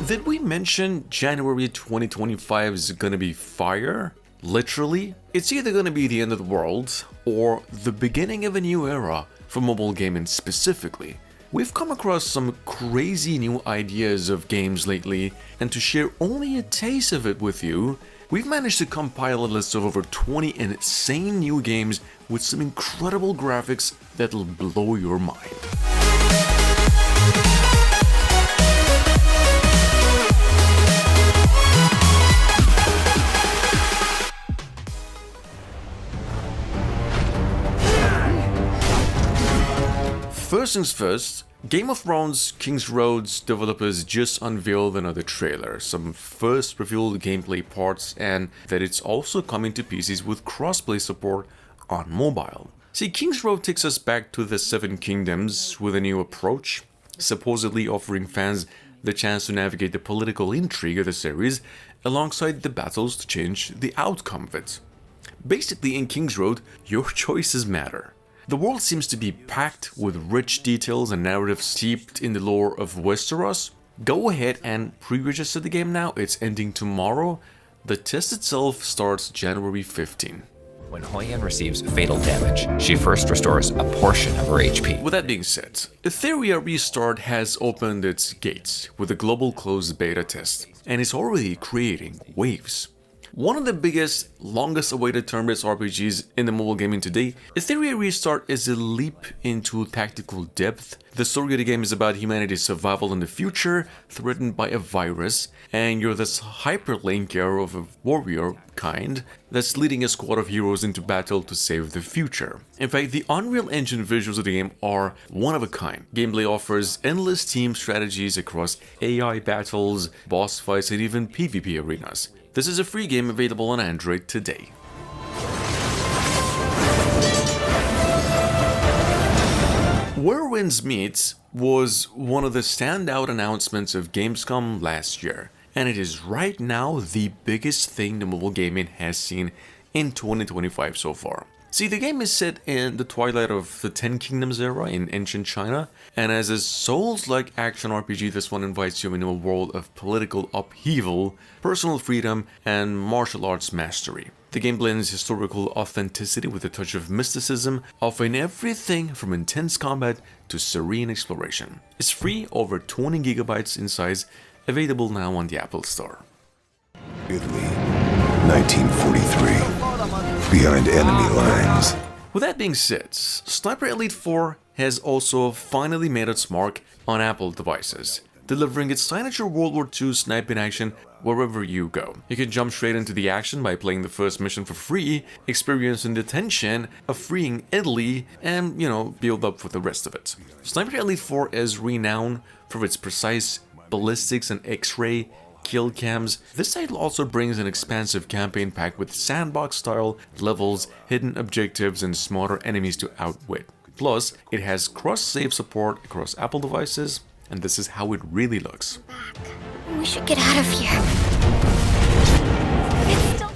Did we mention January 2025 is gonna be fire? Literally, it's either gonna be the end of the world or the beginning of a new era for mobile gaming specifically. We've come across some crazy new ideas of games lately, and to share only a taste of it with you, we've managed to compile a list of over 20 insane new games with some incredible graphics that'll blow your mind. First things first, Game of Thrones Kingsroad's developers just unveiled another trailer, some first revealed gameplay parts, and that it's also coming to PCs with crossplay support on mobile. See, Kingsroad takes us back to the Seven Kingdoms with a new approach, supposedly offering fans the chance to navigate the political intrigue of the series alongside the battles to change the outcome of it. Basically, in Kingsroad, your choices matter. The world seems to be packed with rich details and narrative steeped in the lore of Westeros. Go ahead and pre-register the game now, it's ending tomorrow. The test itself starts January 15. When Hoyan receives fatal damage, she first restores a portion of her HP. With that being said, Etheria Restart has opened its gates with a global closed beta test, and is already creating waves. One of the biggest, longest awaited turn-based RPGs in the mobile gaming today, Etheria Restart is a leap into tactical depth. The story of the game is about humanity's survival in the future, threatened by a virus, and you're this hyperlinker of a warrior kind that's leading a squad of heroes into battle to save the future. In fact, the Unreal Engine visuals of the game are one of a kind. Gameplay offers endless team strategies across AI battles, boss fights, and even PvP arenas. This is a free game available on Android today. Where Winds Meet was one of the standout announcements of Gamescom last year, and it is right now the biggest thing the mobile gaming has seen in 2025 so far. See, the game is set in the twilight of the Ten Kingdoms era in ancient China, and as a Souls-like action RPG, this one invites you into a world of political upheaval, personal freedom, and martial arts mastery. The game blends historical authenticity with a touch of mysticism, offering everything from intense combat to serene exploration. It's free, over 20 gigabytes in size, available now on the Apple Store. Italy, 1943. Behind enemy lines. With that being said, Sniper Elite 4 has also finally made its mark on Apple devices, delivering its signature World War II sniping action wherever you go. You can jump straight into the action by playing the first mission for free, experiencing the tension of freeing Italy, and, build up for the rest of it. Sniper Elite 4 is renowned for its precise ballistics and X-ray kill cams. This title also brings an expansive campaign pack with sandbox-style levels, hidden objectives, and smarter enemies to outwit. Plus, it has cross-save support across Apple devices, and this is how it really looks. We should get out of here.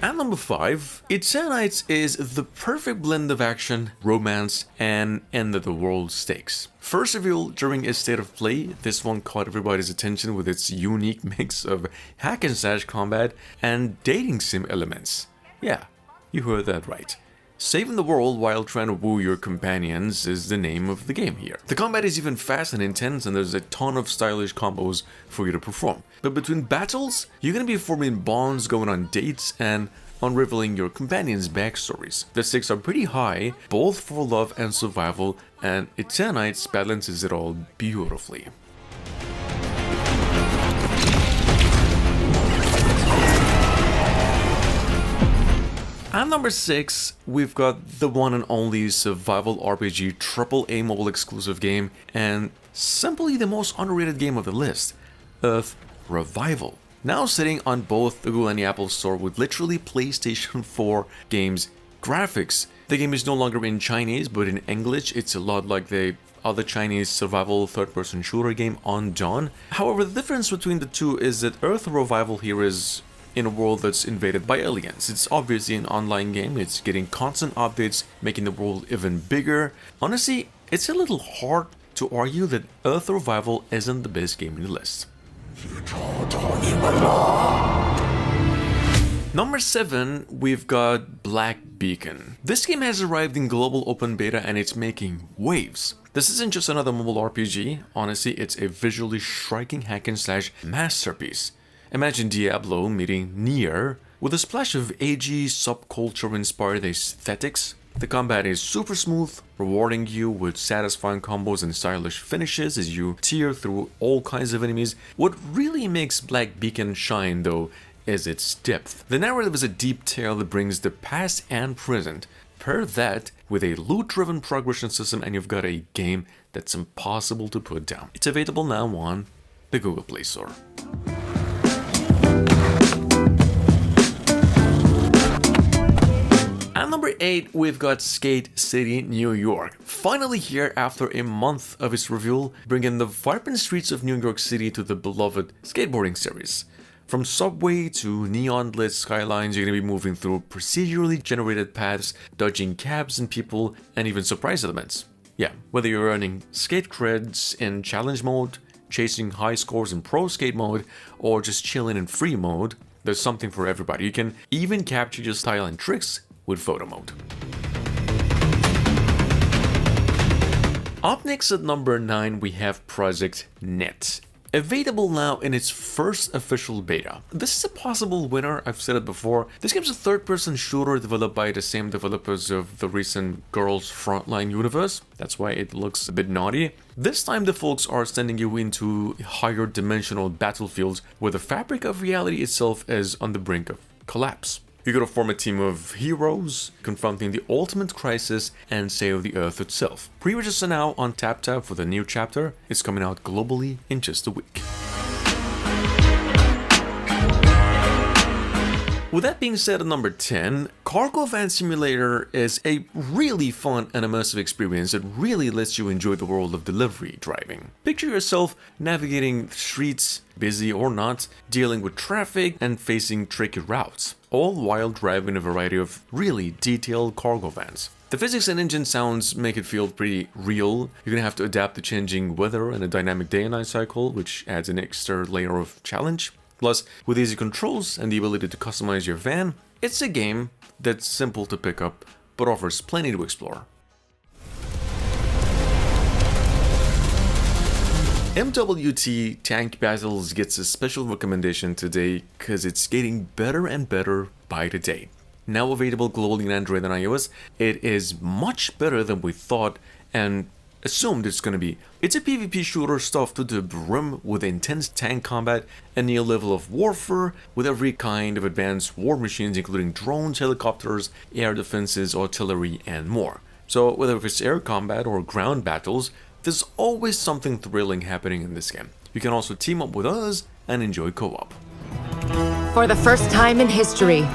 At number 5, Eternights is the perfect blend of action, romance, and end-of-the-world stakes. First revealed during a state of play, this one caught everybody's attention with its unique mix of hack-and-slash combat and dating sim elements. Yeah, you heard that right. Saving the world while trying to woo your companions is the name of the game here. The combat is even fast and intense, and there's a ton of stylish combos for you to perform. But between battles, you're gonna be forming bonds, going on dates, and unraveling your companions' backstories. The stakes are pretty high, both for love and survival, and Eternights balances it all beautifully. At number 6, we've got the one and only survival RPG AAA mobile exclusive game, and simply the most underrated game of the list, Earth Revival. Now sitting on both the Google and the Apple Store with literally PlayStation 4 games graphics. The game is no longer in Chinese, but in English. It's a lot like the other Chinese survival third-person shooter game on Dawn. However, the difference between the two is that Earth Revival here is in a world that's invaded by aliens. It's obviously an online game, it's getting constant updates, making the world even bigger. Honestly, it's a little hard to argue that Earth Revival isn't the best game in the list. Number 7, we've got Black Beacon. This game has arrived in global open beta and it's making waves. This isn't just another mobile RPG, honestly it's a visually striking hack and slash masterpiece. Imagine Diablo meeting Nier with a splash of edgy subculture inspired aesthetics. The combat is super smooth, rewarding you with satisfying combos and stylish finishes as you tear through all kinds of enemies. What really makes Black Beacon shine though is its depth. The narrative is a deep tale that brings the past and present. Pair that with a loot-driven progression system and you've got a game that's impossible to put down. It's available now on the Google Play Store. At number 8, we've got Skate City, New York. Finally here after a month of its reveal, bringing the vibrant streets of New York City to the beloved skateboarding series. From subway to neon-lit skylines, you're going to be moving through procedurally generated paths, dodging cabs and people, and even surprise elements. Yeah, whether you're earning skate creds in challenge mode, chasing high scores in pro skate mode, or just chilling in free mode, there's something for everybody. You can even capture your style and tricks with photo mode. Up next at number 9, we have Project Net. Available now in its first official beta. This is a possible winner, I've said it before. This game's a third-person shooter developed by the same developers of the recent Girls Frontline universe. That's why it looks a bit naughty. This time the folks are sending you into higher dimensional battlefields where the fabric of reality itself is on the brink of collapse. You gotta form a team of heroes, confronting the ultimate crisis and save the Earth itself. Pre-register now on TapTap for the new chapter. It's coming out globally in just a week. With that being said, at number 10, Cargo Van Simulator is a really fun and immersive experience that really lets you enjoy the world of delivery driving. Picture yourself navigating streets, busy or not, dealing with traffic and facing tricky routes, all while driving a variety of really detailed cargo vans. The physics and engine sounds make it feel pretty real. You're gonna have to adapt to changing weather and a dynamic day and night cycle, which adds an extra layer of challenge. Plus, with easy controls and the ability to customize your van, it's a game that's simple to pick up, but offers plenty to explore. MWT Tank Battles gets a special recommendation today because it's getting better and better by the day. Now available globally in Android and iOS, it is much better than we thought and assumed it's gonna be. It's a PvP shooter stuffed to the brim with intense tank combat and near level of warfare with every kind of advanced war machines including drones, helicopters, air defenses, artillery and more. So whether it's air combat or ground battles, there's always something thrilling happening in this game. You can also team up with others and enjoy co-op. For the first time in history,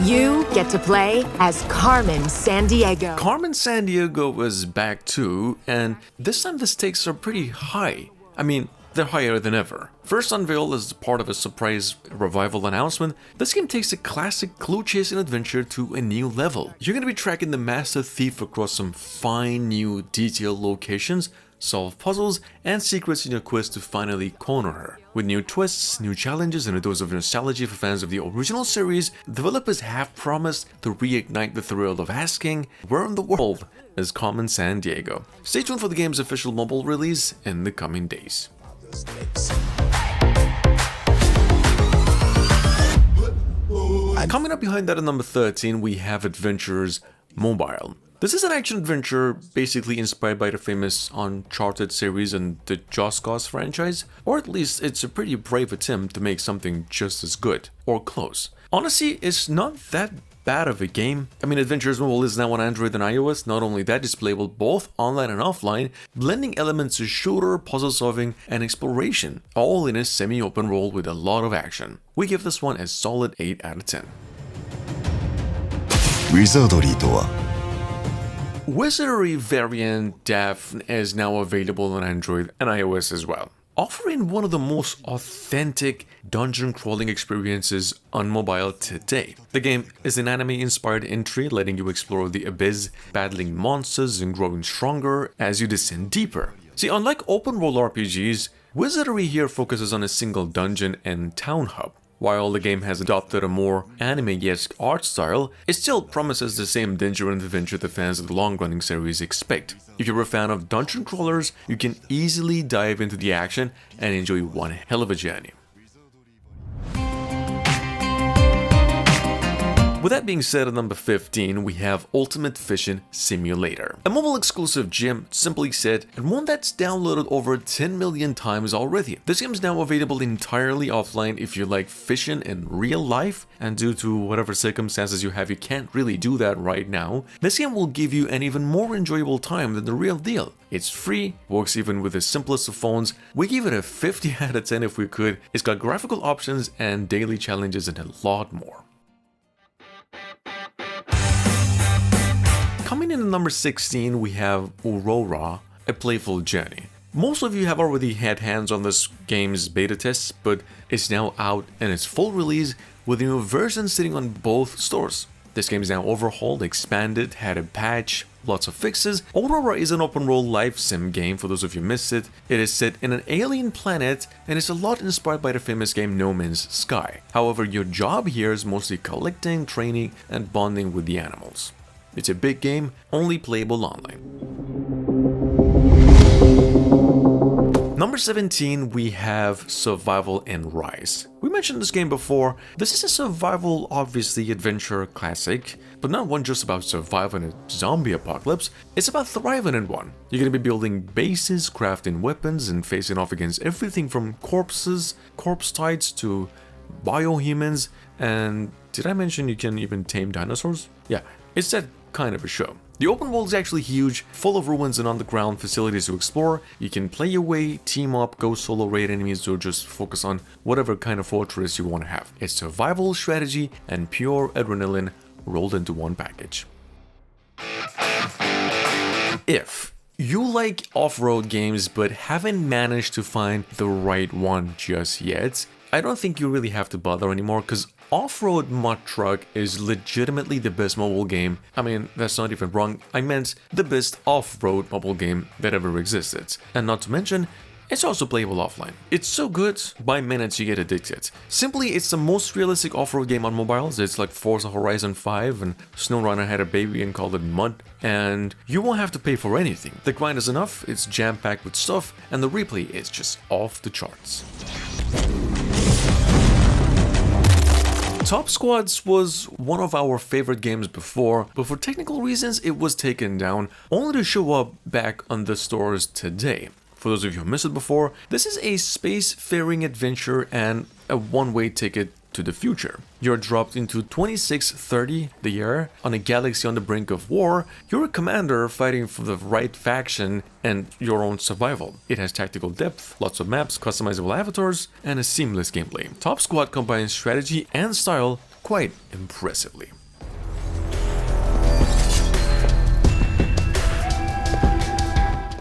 you get to play as Carmen Sandiego. Carmen Sandiego is back too, and this time the stakes are pretty high. I mean, they're higher than ever. First unveiled as part of a surprise revival announcement, this game takes a classic clue-chasing adventure to a new level. You're gonna be tracking the master thief across some fine new detailed locations, solve puzzles and secrets in your quest to finally corner her. With new twists, new challenges, and a dose of nostalgia for fans of the original series, developers have promised to reignite the thrill of asking, where in the world is Carmen Sandiego? Stay tuned for the game's official mobile release in the coming days. Coming up behind that at number 13, we have Adventures Mobile. This is an action-adventure basically inspired by the famous Uncharted series and the Just Cause franchise, or at least it's a pretty brave attempt to make something just as good, or close. Honestly, it's not that bad of a game. I mean, Adventures Mobile is now on Android and iOS. Not only that, it's playable both online and offline, blending elements of shooter, puzzle solving, and exploration, all in a semi-open world with a lot of action. We give this one a solid 8 out of 10. Wizardry とは Wizardry Variant Daphne is now available on Android and iOS as well, offering one of the most authentic dungeon crawling experiences on mobile today. The game is an anime-inspired entry letting you explore the abyss, battling monsters and growing stronger as you descend deeper. See, unlike open-world RPGs, Wizardry here focuses on a single dungeon and town hub. While the game has adopted a more anime-esque art style, it still promises the same danger and adventure the fans of the long-running series expect. If you're a fan of dungeon crawlers, you can easily dive into the action and enjoy one hell of a journey. With that being said, at number 15, we have Ultimate Fishing Simulator. A mobile-exclusive gem, simply said, and one that's downloaded over 10 million times already. This game is now available entirely offline if you like fishing in real life, and due to whatever circumstances you have, you can't really do that right now. This game will give you an even more enjoyable time than the real deal. It's free, works even with the simplest of phones. We give it a 50 out of 10 if we could. It's got graphical options and daily challenges and a lot more. Coming in at number 16, we have Aurora, A Playful Journey. Most of you have already had hands on this game's beta tests, but it's now out in its full release with a new version sitting on both stores. This game is now overhauled, expanded, had a patch, lots of fixes. Aurora is an open-world life sim game for those of you who missed it. It is set in an alien planet and is a lot inspired by the famous game No Man's Sky. However, your job here is mostly collecting, training, and bonding with the animals. It's a big game, only playable online. Number 17, we have Survival and Rise. We mentioned this game before. This is a survival, obviously, adventure classic, but not one just about surviving a zombie apocalypse. It's about thriving in one. You're gonna be building bases, crafting weapons, and facing off against everything from corpses, corpse tides, to biohumans, and did I mention you can even tame dinosaurs? Yeah, it's that kind of a show. The open world is actually huge, full of ruins and underground facilities to explore. You can play your way, team up, go solo raid enemies, or just focus on whatever kind of fortress you want to have. It's survival, strategy, and pure adrenaline rolled into one package. If you like off-road games but haven't managed to find the right one just yet, I don't think you really have to bother anymore, because Off-Road Mud Truck is legitimately the best mobile game. I mean, that's not even wrong. I meant the best off-road mobile game that ever existed. And not to mention, it's also playable offline. It's so good, by minutes you get addicted. Simply, it's the most realistic off-road game on mobiles. It's like Forza Horizon 5 and SnowRunner had a baby and called it Mud. And you won't have to pay for anything. The grind is enough, it's jam-packed with stuff, and the replay is just off the charts. Top Squads was one of our favorite games before, but for technical reasons it was taken down, only to show up back on the stores today. For those of you who missed it before, this is a space-faring adventure and a one-way ticket to the future. You're dropped into 2630, the year, on a galaxy on the brink of war. You're a commander fighting for the right faction and your own survival. It has tactical depth, lots of maps, customizable avatars, and a seamless gameplay. Top Squad combines strategy and style quite impressively.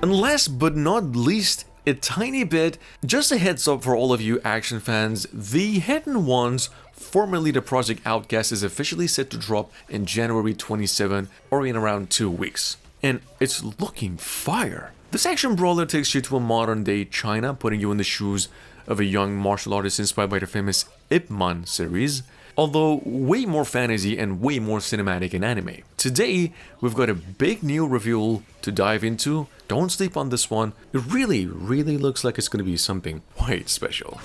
And last but not least, a tiny bit, just a heads up for all of you action fans, the Hidden Ones, formerly the Project Outcast, is officially set to drop in January 27, or in around 2 weeks. And it's looking fire. This action brawler takes you to a modern day China, putting you in the shoes of a young martial artist inspired by the famous Ip Man series, although way more fantasy and way more cinematic in anime. Today, we've got a big new reveal to dive into. Don't sleep on this one. It really looks like it's going to be something quite special.